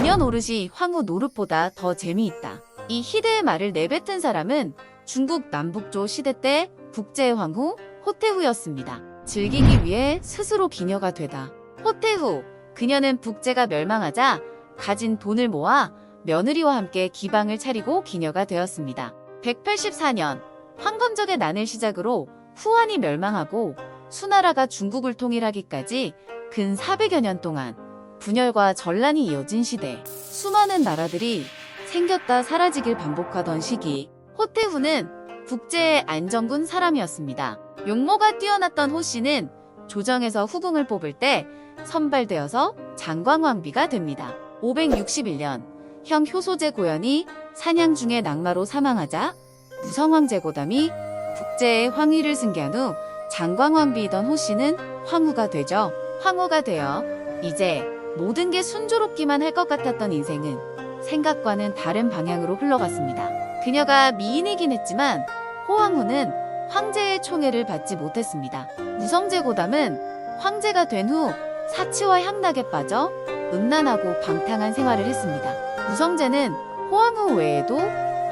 노년 노릇이 황후 노릇보다 더 재미있다. 이 희대의 말을 내뱉은 사람은 중국 남북조 시대 때 북제의 황후 호태후였습니다. 즐기기 위해 스스로 기녀가 되다. 호태후, 그녀는 북제가 멸망하자 가진 돈을 모아 며느리와 함께 기방을 차리고 기녀가 되었습니다. 184년, 황건적의 난을 시작으로 후한이 멸망하고 수나라가 중국을 통일하기까지 근 400여 년 동안 분열과 전란이 이어진 시대. 수많은 나라들이 생겼다 사라지길 반복하던 시기. 호태후는 북제의 안정군 사람이었습니다. 용모가 뛰어났던 호씨는 조정에서 후궁을 뽑을 때 선발되어서 장광왕비가 됩니다. 561년, 형 효소제 고연이 사냥 중에 낙마로 사망하자 무성왕제 고담이 북제의 황위를 승계한 후 장광왕비이던 호씨는 황후가 되죠. 황후가 되어 이제 모든 게 순조롭기만 할 것 같았던 인생은 생각과는 다른 방향으로 흘러갔습니다. 그녀가 미인이긴 했지만 호황후는 황제의 총애를 받지 못했습니다. 무성제 고담은 황제가 된 후 사치와 향락에 빠져 음란하고 방탕한 생활을 했습니다. 무성제는 호황후 외에도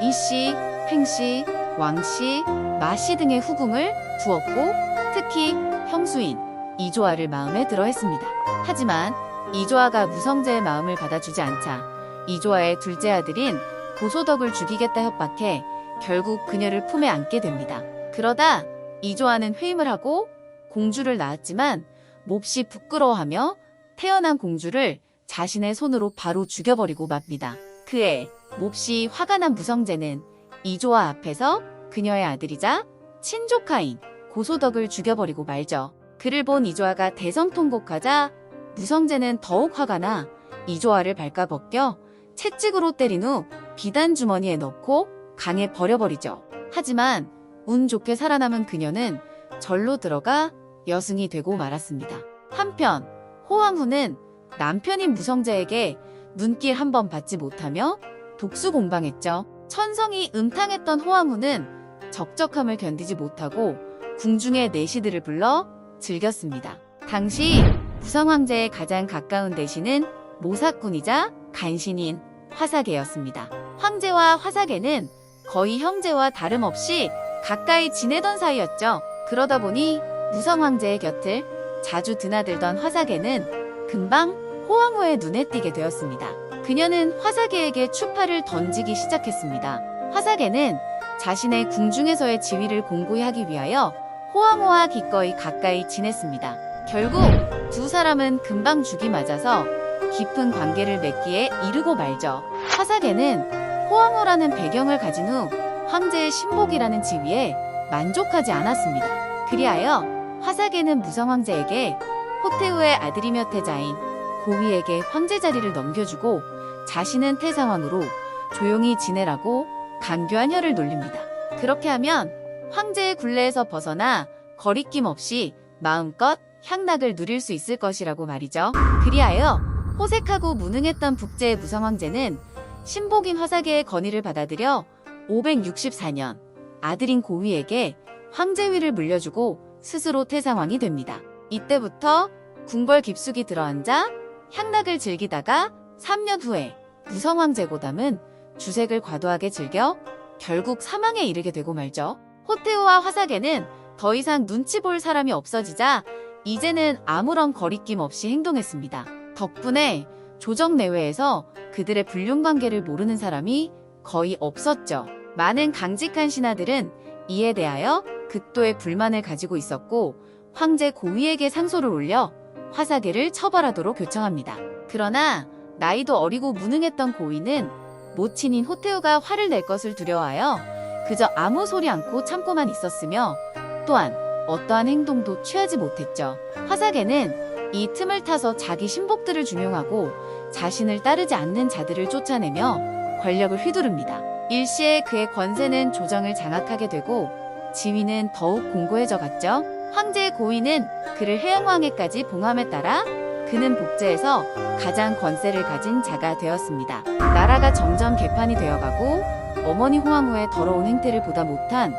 이씨, 팽씨, 왕씨, 마씨 등의 후궁을 두었고 특히 형수인 이조아를 마음에 들어 했습니다. 하지만 이조아가 무성제의 마음을 받아주지 않자 이조아의 둘째 아들인 고소덕을 죽이겠다 협박해 결국 그녀를 품에 안게 됩니다. 그러다 이조아는 회임을 하고 공주를 낳았지만 몹시 부끄러워하며 태어난 공주를 자신의 손으로 바로 죽여버리고 맙니다. 그에 몹시 화가 난 무성제는 이조아 앞에서 그녀의 아들이자 친조카인 고소덕을 죽여버리고 말죠. 그를 본 이조아가 대성통곡하자 무성제는 더욱 화가 나 이조아를 발가벗겨 채찍으로 때린 후 비단 주머니에 넣고 강에 버려버리죠. 하지만 운 좋게 살아남은 그녀는 절로 들어가 여승이 되고 말았습니다. 한편 호황후는 남편인 무성제에게 눈길 한 번 받지 못하며 독수공방했죠. 천성이 음탕했던 호황후는 적적함을 견디지 못하고 궁중의 내시들을 불러 즐겼습니다. 당시 무성황제의 가장 가까운 대신은 모사꾼이자 간신인 화사개였습니다. 황제와 화사개는 거의 형제와 다름없이 가까이 지내던 사이였죠. 그러다 보니 무성황제의 곁을 자주 드나들던 화사개는 금방 호황후의 눈에 띄게 되었습니다. 그녀는 화사개에게 추파를 던지기 시작했습니다. 화사개는 자신의 궁중에서의 지위를 공고히 하기 위하여 호황후와 기꺼이 가까이 지냈습니다. 결국 두 사람은 금방 죽이 맞아서 깊은 관계를 맺기에 이르고 말죠. 화사개는 호황후라는 배경을 가진 후 황제의 신복이라는 지위에 만족하지 않았습니다. 그리하여 화사개는 무성황제에게 호태후의 아들이며 태자인 고위에게 황제 자리를 넘겨주고 자신은 태상왕으로 조용히 지내라고 간교한 혀를 놀립니다. 그렇게 하면 황제의 굴레에서 벗어나 거리낌 없이 마음껏 향락을 누릴 수 있을 것이라고 말이죠. 그리하여 호색하고 무능했던 북제의 무성황제는 신복인 화사개의 건의를 받아들여 564년 아들인 고위에게 황제위를 물려주고 스스로 태상왕이 됩니다. 이때부터 궁궐 깊숙이 들어앉아 향락을 즐기다가 3년 후에 무성황제 고담은 주색을 과도하게 즐겨 결국 사망에 이르게 되고 말죠. 호태후와 화사개는 더 이상 눈치 볼 사람이 없어지자 이제는 아무런 거리낌 없이 행동했습니다. 덕분에 조정 내외에서 그들의 불륜관계를 모르는 사람이 거의 없었죠. 많은 강직한 신하들은 이에 대하여 극도의 불만을 가지고 있었고 황제 고위에게 상소를 올려 화사개를 처벌하도록 요청합니다. 그러나 나이도 어리고 무능했던 고위는 모친인 호태후가 화를 낼 것을 두려워하여 그저 아무 소리 않고 참고만 있었으며 또한 어떠한 행동도 취하지 못했죠. 화사개는 이 틈을 타서 자기 신복들을 중용하고 자신을 따르지 않는 자들을 쫓아내며 권력을 휘두릅니다. 일시에 그의 권세는 조정을 장악하게 되고 지위는 더욱 공고해져 갔죠. 황제의 고위는 그를 해영왕에까지 봉함에 따라 그는 북제에서 가장 권세를 가진 자가 되었습니다. 나라가 점점 개판이 되어가고 어머니 호황후의 더러운 행태를 보다 못한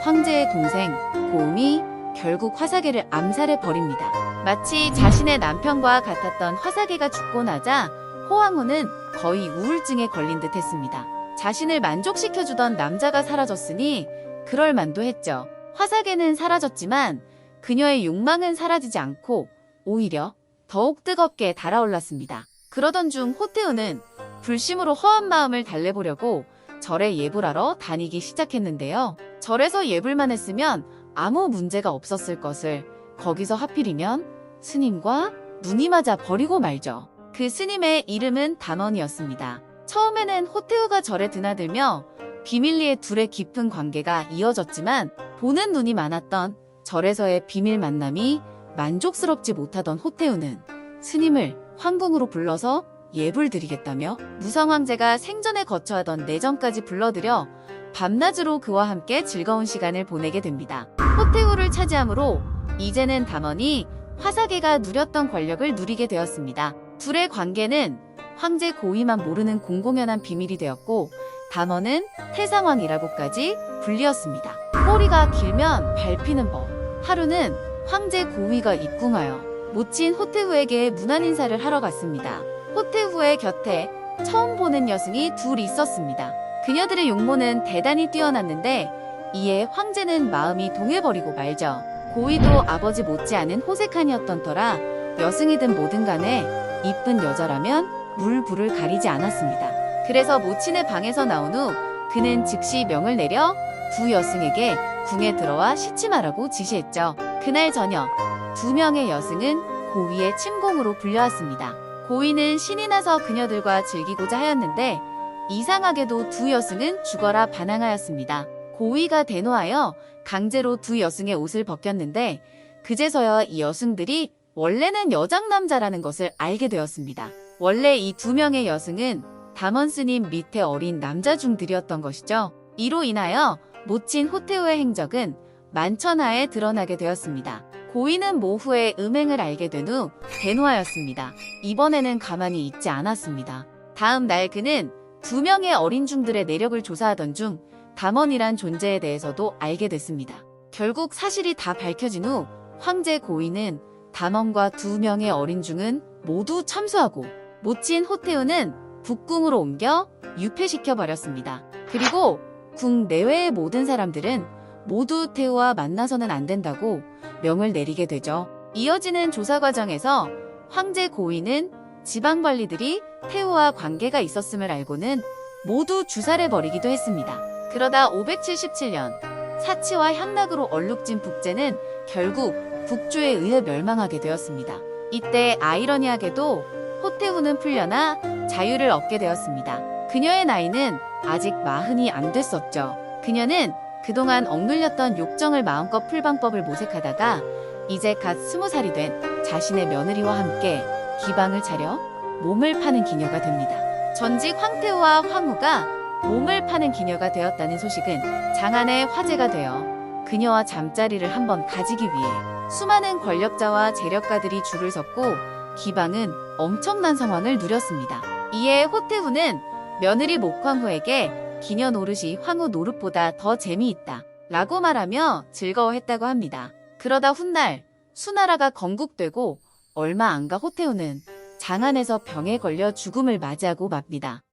황제의 동생 고음이 결국 화사개를 암살해 버립니다. 마치 자신의 남편과 같았던 화사개가 죽고 나자 호황후는 거의 우울증에 걸린 듯 했습니다. 자신을 만족시켜주던 남자가 사라졌으니 그럴 만도 했죠. 화사계는 사라졌지만 그녀의 욕망은 사라지지 않고 오히려 더욱 뜨겁게 달아올랐습니다. 그러던 중 호태우는 불심으로 허한 마음을 달래보려고 절에 예불하러 다니기 시작했는데요. 절에서 예불만 했으면 아무 문제가 없었을 것을 거기서 하필이면 스님과 눈이 맞아 버리고 말죠. 그 스님의 이름은 담원이었습니다. 처음에는 호태우가 절에 드나들며 비밀리에 둘의 깊은 관계가 이어졌지만 보는 눈이 많았던 절에서의 비밀 만남이 만족스럽지 못하던 호태우는 스님을 황궁으로 불러서 예불 드리겠다며 무성황제가 생전에 거처하던 내정까지 불러들여 밤낮으로 그와 함께 즐거운 시간을 보내게 됩니다. 호태우를 차지함으로 이제는 담원이 화사계가 누렸던 권력을 누리게 되었습니다. 둘의 관계는 황제 고위만 모르는 공공연한 비밀이 되었고 담원은 태상왕이라고까지 불리었습니다. 꼬리가 길면 밟히는 법. 하루는 황제 고위가 입궁하여 모친 호태우에게 문안 인사를 하러 갔습니다. 호태우의 곁에 처음 보는 여승이 둘 있었습니다. 그녀들의 용모는 대단히 뛰어났는데 이에 황제는 마음이 동해버리고 말죠. 고위도 아버지 못지않은 호색한이었던 터라 여승이든 뭐든 간에 이쁜 여자라면 물불을 가리지 않았습니다. 그래서 모친의 방에서 나온 후 그는 즉시 명을 내려 두 여승에게 궁에 들어와 시침하라고 지시했죠. 그날 저녁 두 명의 여승은 고위의 침공으로 불려왔습니다. 고위는 신이 나서 그녀들과 즐기고자 하였는데 이상하게도 두 여승은 죽어라 반항하였습니다. 고위가 대노하여 강제로 두 여승의 옷을 벗겼는데 그제서야 이 여승들이 원래는 여장남자라는 것을 알게 되었습니다. 원래 이 두 명의 여승은 담원 스님 밑에 어린 남자중들이었던 것이죠. 이로 인하여 모친 호태우의 행적은 만천하에 드러나게 되었습니다. 고위는 모후의 음행을 알게 된 후 대노하였습니다. 이번에는 가만히 있지 않았습니다. 다음 날 그는 두 명의 어린 중들의 내력을 조사하던 중 담원이란 존재에 대해서도 알게 됐습니다. 결국 사실이 다 밝혀진 후 황제 고위는 담원과 두 명의 어린 중은 모두 참수하고 모친 호태우는 북궁으로 옮겨 유폐시켜버렸습니다. 그리고 궁 내외의 모든 사람들은 모두 태우와 만나서는 안 된다고 명을 내리게 되죠. 이어지는 조사 과정에서 황제 고위는 지방 관리들이 태우와 관계가 있었음을 알고는 모두 주살해버리기도 했습니다. 그러다 577년 사치와 향락으로 얼룩진 북제는 결국 북조에 의해 멸망하게 되었습니다. 이때 아이러니하게도 호태우는 풀려나 자유를 얻게 되었습니다. 그녀의 나이는 아직 40이 안 됐었죠. 그녀는 그동안 억눌렸던 욕정을 마음껏 풀 방법을 모색하다가 이제 갓 20살이 된 자신의 며느리와 함께 기방을 차려 몸을 파는 기녀가 됩니다. 전직 황태우와 황후가 몸을 파는 기녀가 되었다는 소식은 장안의 화제가 되어 그녀와 잠자리를 한번 가지기 위해 수많은 권력자와 재력가들이 줄을 섰고 기방은 엄청난 성황을 누렸습니다. 이에 호태우는 며느리 목황후에게 기녀 노릇이 황후 노릇보다 더 재미있다 라고 말하며 즐거워했다고 합니다. 그러다 훗날 수나라가 건국되고 얼마 안 가 호태우는 장안에서 병에 걸려 죽음을 맞이하고 맙니다.